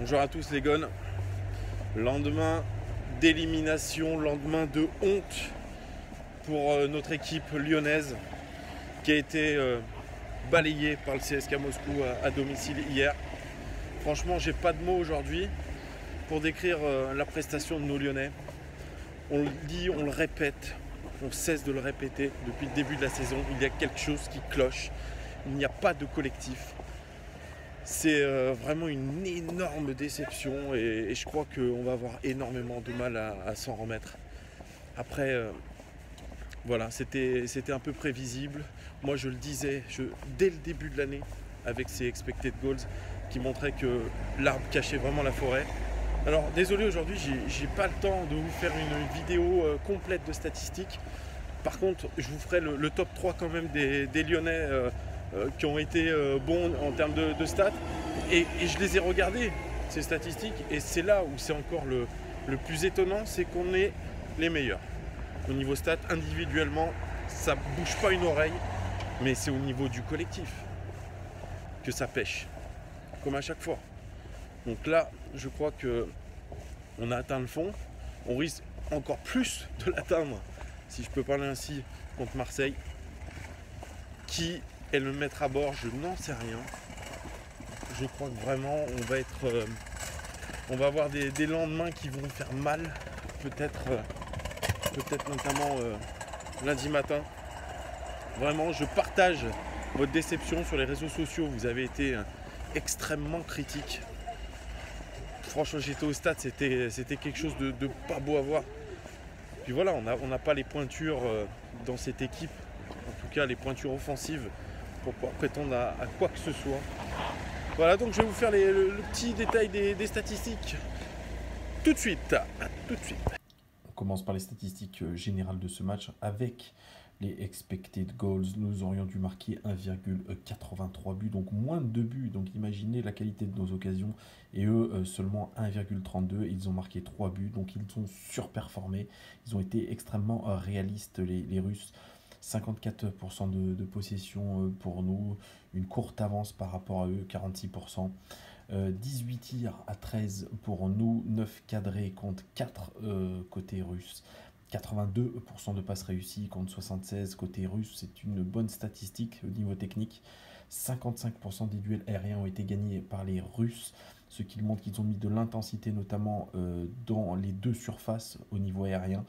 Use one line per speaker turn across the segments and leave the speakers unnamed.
Bonjour à tous les gones. Lendemain d'élimination, lendemain de honte pour notre équipe lyonnaise qui a été balayée par le CSKA Moscou à domicile hier. Franchement, j'ai pas de mots aujourd'hui pour décrire la prestation de nos Lyonnais. On le dit, on le répète, on cesse de le répéter depuis le début de la saison. Il y a quelque chose qui cloche. Il n'y a pas de collectif. C'est vraiment une énorme déception et je crois qu'on va avoir énormément de mal à s'en remettre. Après, voilà, c'était un peu prévisible. Moi, je le disais dès le début de l'année avec ces expected goals qui montraient que l'arbre cachait vraiment la forêt. Alors, désolé, aujourd'hui, j'ai pas le temps de vous faire une vidéo complète de statistiques. Par contre, je vous ferai le top 3 quand même des Lyonnais qui ont été bons en termes de stats. Et je les ai regardés, ces statistiques, et c'est là où c'est encore le plus étonnant, c'est qu'on est les meilleurs. Au niveau stats, individuellement, ça bouge pas une oreille, mais c'est au niveau du collectif que ça pêche, comme à chaque fois. Donc là, je crois qu'on a atteint le fond. On risque encore plus de l'atteindre, si je peux parler ainsi, contre Marseille. Qui est le maître à bord, je n'en sais rien. Je crois que vraiment on va avoir des lendemains qui vont faire mal, peut-être notamment lundi matin. Vraiment, je partage votre déception sur les réseaux sociaux. Vous avez été extrêmement critique. Franchement, j'étais au stade, c'était quelque chose de pas beau à voir. Puis voilà, on n'a pas les pointures dans cette équipe, en tout cas les pointures offensives, pour pouvoir prétendre à quoi que ce soit. Voilà, donc je vais vous faire le petit détail des statistiques tout de suite. Tout de suite.
On commence par les statistiques générales de ce match avec les expected goals. Nous aurions dû marquer 1,83 buts, donc moins de 2 buts. Donc imaginez la qualité de nos occasions. Et eux, seulement 1,32. Ils ont marqué 3 buts, donc ils ont surperformé. Ils ont été extrêmement réalistes, les Russes. 54% de possession pour nous, une courte avance par rapport à eux, 46%. 18 tirs à 13 pour nous, 9 cadrés contre 4 côté russe. 82% de passes réussies contre 76 côté russe, c'est une bonne statistique au niveau technique. 55% des duels aériens ont été gagnés par les Russes, ce qui montre qu'ils ont mis de l'intensité notamment dans les deux surfaces au niveau aérien.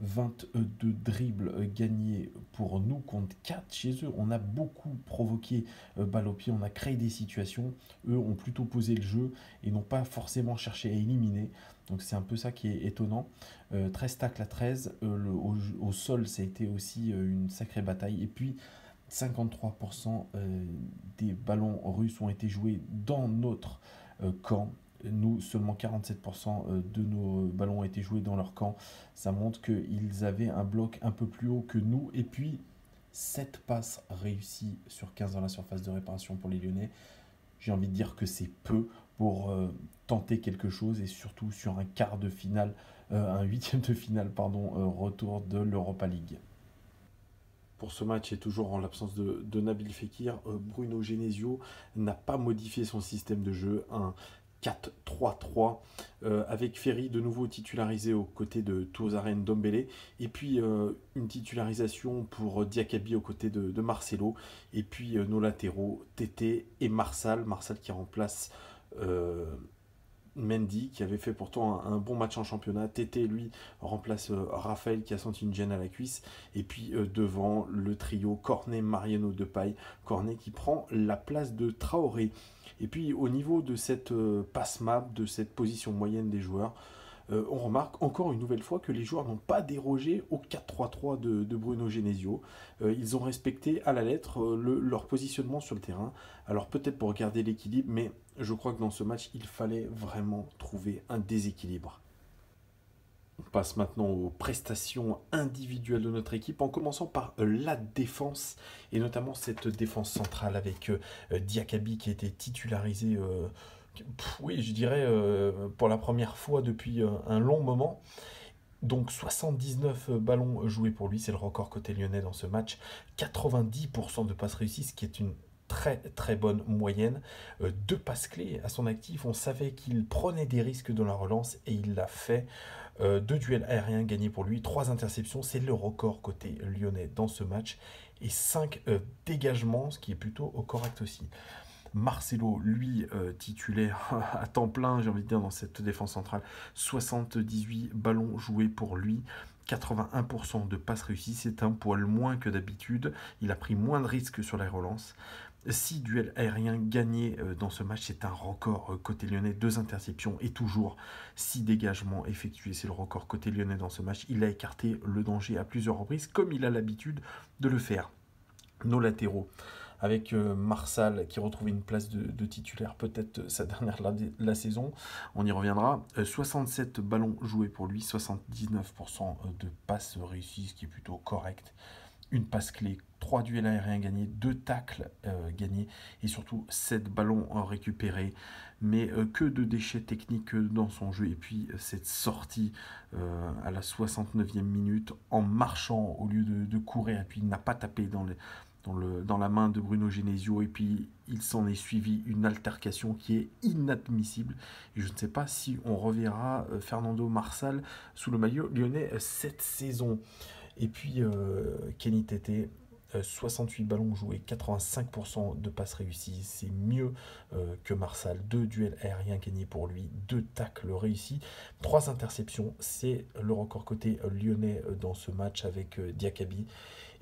22 dribbles gagnés pour nous contre 4 chez eux. On a beaucoup provoqué balle au pied, on a créé des situations. Eux ont plutôt posé le jeu et n'ont pas forcément cherché à éliminer. Donc c'est un peu ça qui est étonnant. 13 tacles à 13. Au sol, ça a été aussi une sacrée bataille. Et puis 53% des ballons russes ont été joués dans notre camp. Nous, seulement 47% de nos ballons ont été joués dans leur camp. Ça montre qu'ils avaient un bloc un peu plus haut que nous. Et puis, 7 passes réussies sur 15 dans la surface de réparation pour les Lyonnais. J'ai envie de dire que c'est peu pour tenter quelque chose. Et surtout sur un quart de finale, un huitième de finale, retour de l'Europa League. Pour ce match et toujours en l'absence de Nabil Fekir, Bruno Genesio n'a pas modifié son système de jeu. 4-3-3 avec Ferry de nouveau titularisé aux côtés de Touzaren Ndombele et puis une titularisation pour Diakaby aux côtés de Marcelo et puis nos latéraux Tété et Marsal qui remplace Mendy qui avait fait pourtant un bon match en championnat. Tété lui remplace Raphaël qui a senti une gêne à la cuisse et puis devant le trio Cornet, Mariano, Depay. Cornet qui prend la place de Traoré. Et puis au niveau de cette passe map, de cette position moyenne des joueurs, on remarque encore une nouvelle fois que les joueurs n'ont pas dérogé au 4-3-3 de Bruno Genesio. Ils ont respecté à la lettre leur positionnement sur le terrain. Alors peut-être pour garder l'équilibre, mais je crois que dans ce match, il fallait vraiment trouver un déséquilibre. On passe maintenant aux prestations individuelles de notre équipe, en commençant par la défense, et notamment cette défense centrale avec Diakaby qui a été titularisé, oui, je dirais, pour la première fois depuis un long moment. Donc 79 ballons joués pour lui, c'est le record côté lyonnais dans ce match. 90% de passes réussies, ce qui est une très très bonne moyenne. 2 passes clés à son actif, on savait qu'il prenait des risques dans la relance et il l'a fait. 2 duels aériens gagnés pour lui, 3 interceptions, c'est le record côté lyonnais dans ce match. Et 5 dégagements, ce qui est plutôt correct aussi. Marcelo, lui, titulaire à temps plein, j'ai envie de dire, dans cette défense centrale. 78 ballons joués pour lui. 81% de passes réussies, c'est un poil moins que d'habitude. Il a pris moins de risques sur la relance. 6 duels aériens gagnés dans ce match, c'est un record côté lyonnais. 2 interceptions et toujours 6 dégagements effectués, c'est le record côté lyonnais dans ce match. Il a écarté le danger à plusieurs reprises, comme il a l'habitude de le faire. Nos latéraux, avec Marsal qui retrouve une place de titulaire, peut-être sa dernière la saison, on y reviendra. 67 ballons joués pour lui, 79% de passes réussies, ce qui est plutôt correct. Une passe clé, 3 duels aériens gagnés, 2 tacles gagnés et surtout 7 ballons récupérés. Mais que de déchets techniques dans son jeu. Et puis cette sortie à la 69e minute en marchant au lieu de courir. Et puis il n'a pas tapé dans la main de Bruno Genesio, et puis il s'en est suivi une altercation qui est inadmissible. Et je ne sais pas si on reverra Fernando Marsal sous le maillot lyonnais cette saison. Et puis Kenny Tété, 68 ballons joués, 85% de passes réussies, c'est mieux que Marsal. 2 duels aériens gagnés pour lui, 2 tacles réussis, 3 interceptions, c'est le record côté lyonnais dans ce match avec Diakabi.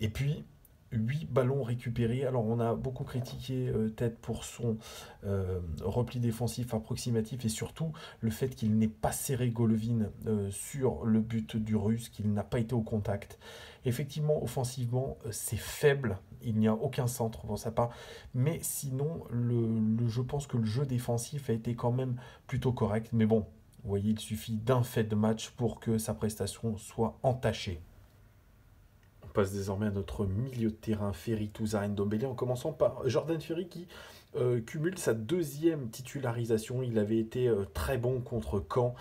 Et puis 8 ballons récupérés. Alors on a beaucoup critiqué Ted pour son repli défensif approximatif et surtout le fait qu'il n'ait pas serré Golovin sur le but du Russe, qu'il n'a pas été au contact. Effectivement, offensivement, c'est faible. Il n'y a aucun centre pour sa part. Mais sinon, je pense que le jeu défensif a été quand même plutôt correct. Mais bon, vous voyez, il suffit d'un fait de match pour que sa prestation soit entachée. On passe désormais à notre milieu de terrain, Ferry, Touzard, Ndombele, en commençant par Jordan Ferry qui cumule sa 2e titularisation. Il avait été très bon contre Caen.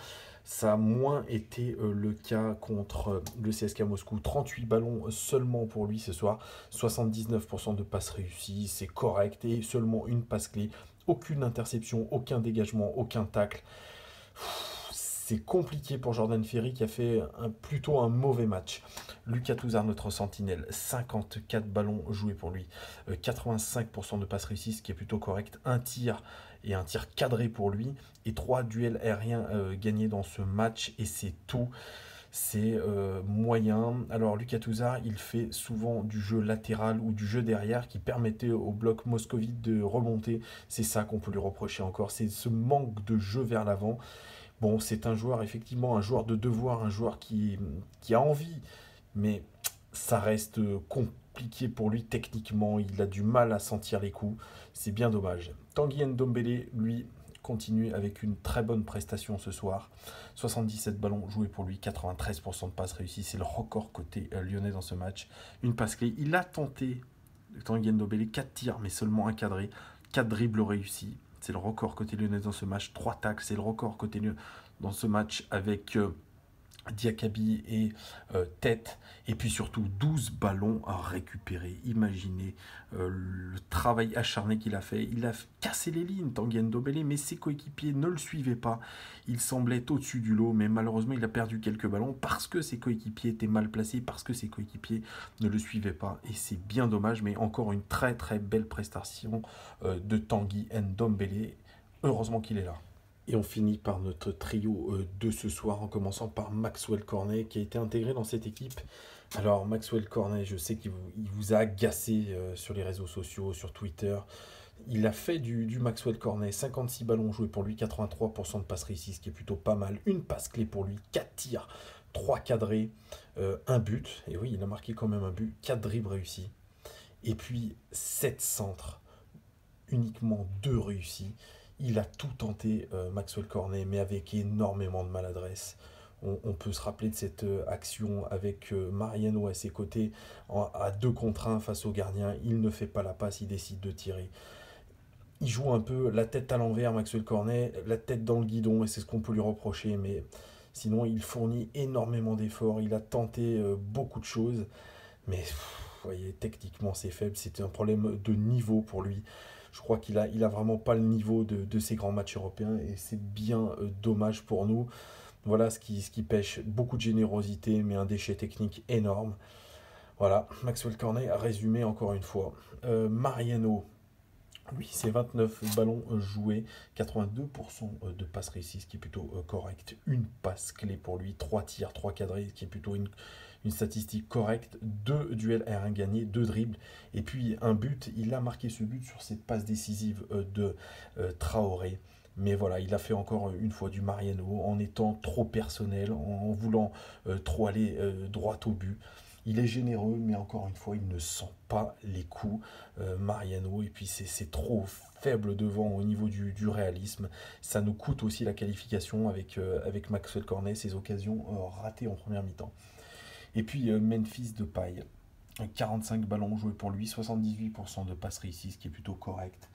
Ça a moins été le cas contre le CSKA Moscou. 38 ballons seulement pour lui ce soir. 79% de passes réussies, c'est correct. Et seulement une passe clé. Aucune interception, aucun dégagement, aucun tacle. C'est compliqué pour Jordan Ferry qui a fait plutôt un mauvais match. Lucas Touzard, notre sentinelle, 54 ballons joués pour lui, 85% de passes réussies, ce qui est plutôt correct. Un tir et un tir cadré pour lui et 3 duels aériens gagnés dans ce match et c'est tout. C'est moyen. Alors Lucas Touzard, il fait souvent du jeu latéral ou du jeu derrière qui permettait au bloc moscovite de remonter. C'est ça qu'on peut lui reprocher encore, c'est ce manque de jeu vers l'avant. Bon, c'est un joueur, effectivement, un joueur de devoir, un joueur qui a envie, mais ça reste compliqué pour lui techniquement. Il a du mal à sentir les coups. C'est bien dommage. Tanguy Ndombele, lui, continue avec une très bonne prestation ce soir. 77 ballons joués pour lui, 93% de passes réussies. C'est le record côté lyonnais dans ce match. Une passe clé. Il a tenté, Tanguy Ndombele, 4 tirs, mais seulement un cadré. 4 dribbles réussis. C'est le record côté lyonnais dans ce match. 3 tacles, c'est le record côté lyonnais dans ce match avec Diakabi et Tête. Et puis surtout 12 ballons à récupérer. Imaginez le travail acharné qu'il a fait. Il a cassé les lignes, Tanguy Ndombele, mais ses coéquipiers ne le suivaient pas. Il semblait au-dessus du lot, mais malheureusement il a perdu quelques ballons parce que ses coéquipiers étaient mal placés, parce que ses coéquipiers ne le suivaient pas. Et c'est bien dommage, mais encore une très très belle prestation de Tanguy Ndombele. Heureusement qu'il est là. Et on finit par notre trio de ce soir en commençant par Maxwell Cornet qui a été intégré dans cette équipe. Alors Maxwell Cornet, je sais qu'il vous a agacé sur les réseaux sociaux, sur Twitter. Il a fait du Maxwell Cornet, 56 ballons joués pour lui, 83% de passes réussies, ce qui est plutôt pas mal. Une passe clé pour lui, 4 tirs, 3 cadrés, un but. Et oui, il a marqué quand même un but, 4 dribbles réussis. Et puis 7 centres, uniquement 2 réussis. Il a tout tenté, Maxwell Cornet, mais avec énormément de maladresse. On peut se rappeler de cette action avec Mariano à ses côtés, à 2 contre 1 face au gardien. Il ne fait pas la passe, il décide de tirer. Il joue un peu la tête à l'envers, Maxwell Cornet, la tête dans le guidon, et c'est ce qu'on peut lui reprocher. Mais sinon, il fournit énormément d'efforts. Il a tenté beaucoup de choses, mais voyez, techniquement c'est faible, c'était un problème de niveau pour lui. Je crois qu'il a vraiment pas le niveau de ces grands matchs européens et c'est bien dommage pour nous. Voilà ce qui pêche, beaucoup de générosité mais un déchet technique énorme. Voilà, Maxwell Cornet a résumé encore une fois. Mariano, lui, c'est 29 ballons joués, 82% de passes réussies, ce qui est plutôt correct. Une passe clé pour lui, 3 tirs, 3 cadrés, ce qui est plutôt une statistique correcte. 2 duels R1 gagnés, 2 dribbles, et puis un but. Il a marqué ce but sur cette passe décisive de Traoré. Mais voilà, il a fait encore une fois du Mariano en étant trop personnel, en voulant trop aller droit au but. Il est généreux, mais encore une fois, il ne sent pas les coups, Mariano. Et puis, c'est trop faible devant au niveau du réalisme. Ça nous coûte aussi la qualification avec Maxwell Cornet, ses occasions ratées en première mi-temps. Et puis, Memphis Depay, 45 ballons joués pour lui, 78% de passes réussies, ce qui est plutôt correct.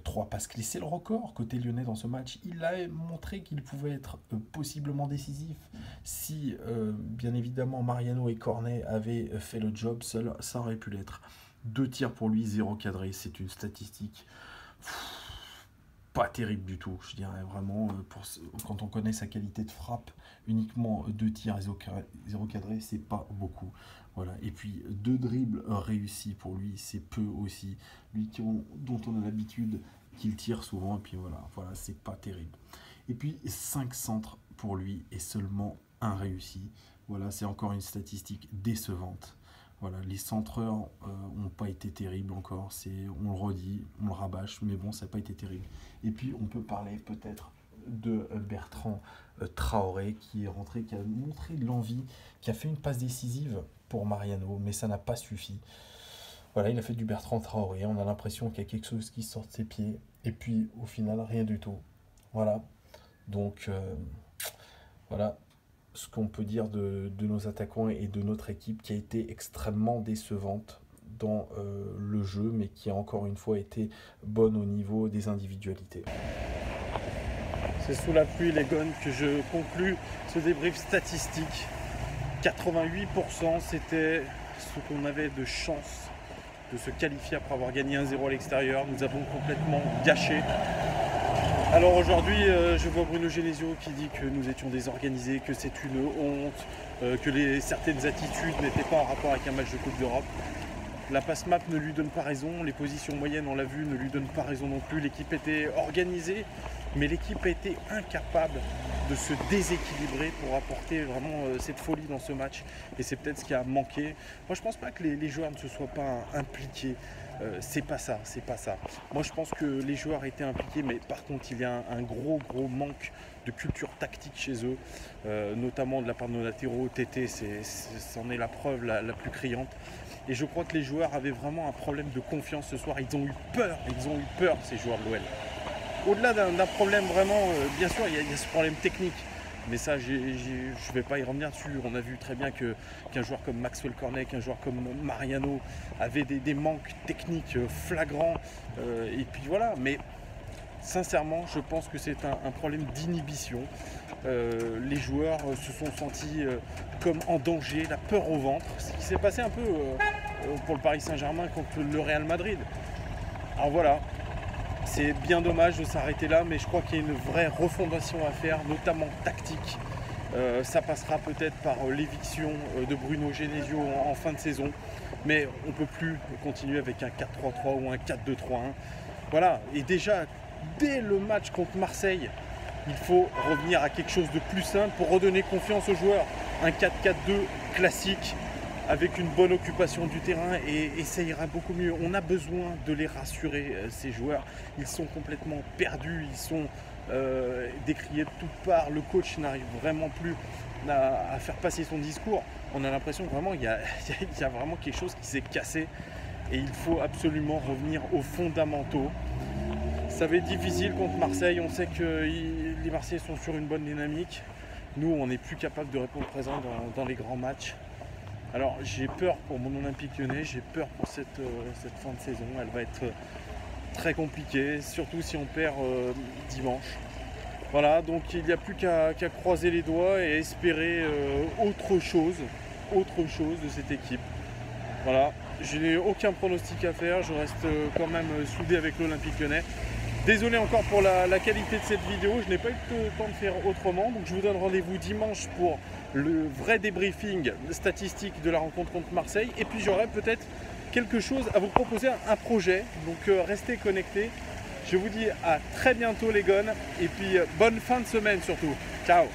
3 passes clés, c'est le record côté lyonnais dans ce match. Il a montré qu'il pouvait être possiblement décisif si, bien évidemment, Mariano et Cornet avaient fait le job seul, ça aurait pu l'être. 2 tirs pour lui, 0 cadré, c'est une statistique pas terrible du tout, je dirais vraiment, quand on connaît sa qualité de frappe, uniquement 2 tirs et 0 cadré, c'est pas beaucoup. Voilà. Et puis 2 dribbles réussis pour lui, c'est peu aussi. Lui dont on a l'habitude qu'il tire souvent, et puis voilà, c'est pas terrible. Et puis 5 centres pour lui et seulement 1 réussi. Voilà, c'est encore une statistique décevante. Voilà, les centreurs n'ont pas été terribles encore, on le redit, on le rabâche, mais bon, ça n'a pas été terrible. Et puis on peut parler peut-être de Bertrand Traoré qui est rentré, qui a montré de l'envie, qui a fait une passe décisive pour Mariano, mais ça n'a pas suffi. Voilà, il a fait du Bertrand Traoré, on a l'impression qu'il y a quelque chose qui sort de ses pieds, et puis au final, rien du tout. Voilà, donc voilà ce qu'on peut dire de nos attaquants et de notre équipe qui a été extrêmement décevante dans le jeu, mais qui a encore une fois été bonne au niveau des individualités.
C'est sous la pluie, les gones, que je conclus ce débrief statistique. 88%, c'était ce qu'on avait de chance de se qualifier après avoir gagné 1-0 à l'extérieur. Nous avons complètement gâché. Alors aujourd'hui, je vois Bruno Genesio qui dit que nous étions désorganisés, que c'est une honte, que certaines attitudes n'étaient pas en rapport avec un match de Coupe d'Europe. La passe map ne lui donne pas raison, les positions moyennes, on l'a vu, ne lui donnent pas raison non plus. L'équipe était organisée, mais l'équipe a été incapable de se déséquilibrer pour apporter vraiment cette folie dans ce match. Et c'est peut-être ce qui a manqué. Moi, je pense pas que les joueurs ne se soient pas impliqués. C'est pas ça. Moi, je pense que les joueurs étaient impliqués, mais par contre, il y a un gros manque de culture tactique chez eux, notamment de la part de nos latéraux. Tété, c'en est la preuve la plus criante. Et je crois que les joueurs avaient vraiment un problème de confiance ce soir. Ils ont eu peur, ces joueurs de l'OL. Au-delà d'un problème vraiment, bien sûr, il y a ce problème technique. Mais ça, je ne vais pas y revenir dessus. On a vu très bien qu'un joueur comme Maxwell Cornet, qu'un joueur comme Mariano avait des manques techniques flagrants. Et puis voilà, mais sincèrement, je pense que c'est un problème d'inhibition. Les joueurs se sont sentis comme en danger, la peur au ventre. Ce qui s'est passé un peu pour le Paris Saint-Germain contre le Real Madrid. Alors voilà, c'est bien dommage de s'arrêter là, mais je crois qu'il y a une vraie refondation à faire, notamment tactique. Ça passera peut-être par l'éviction de Bruno Genesio en fin de saison, mais on ne peut plus continuer avec un 4-3-3 ou un 4-2-3-1. Voilà, et déjà, dès le match contre Marseille, il faut revenir à quelque chose de plus simple pour redonner confiance aux joueurs. Un 4-4-2 classique avec une bonne occupation du terrain et ça ira beaucoup mieux. On a besoin de les rassurer, ces joueurs. Ils sont complètement perdus, ils sont décriés de toutes parts. Le coach n'arrive vraiment plus à faire passer son discours. On a l'impression que vraiment il y a vraiment quelque chose qui s'est cassé et il faut absolument revenir aux fondamentaux. Ça va être difficile contre Marseille, on sait que les Marseillais sont sur une bonne dynamique. Nous, on n'est plus capable de répondre présent dans les grands matchs. Alors j'ai peur pour mon Olympique Lyonnais, j'ai peur pour cette fin de saison. Elle va être très compliquée, surtout si on perd dimanche. Voilà, donc il n'y a plus qu'à croiser les doigts et espérer autre chose de cette équipe. Voilà, je n'ai aucun pronostic à faire, je reste quand même soudé avec l'Olympique Lyonnais. Désolé encore pour la qualité de cette vidéo, je n'ai pas eu le temps de faire autrement, donc je vous donne rendez-vous dimanche pour le vrai débriefing statistique de la rencontre contre Marseille, et puis j'aurai peut-être quelque chose à vous proposer, un projet, donc restez connectés. Je vous dis à très bientôt les gones, et puis bonne fin de semaine surtout. Ciao.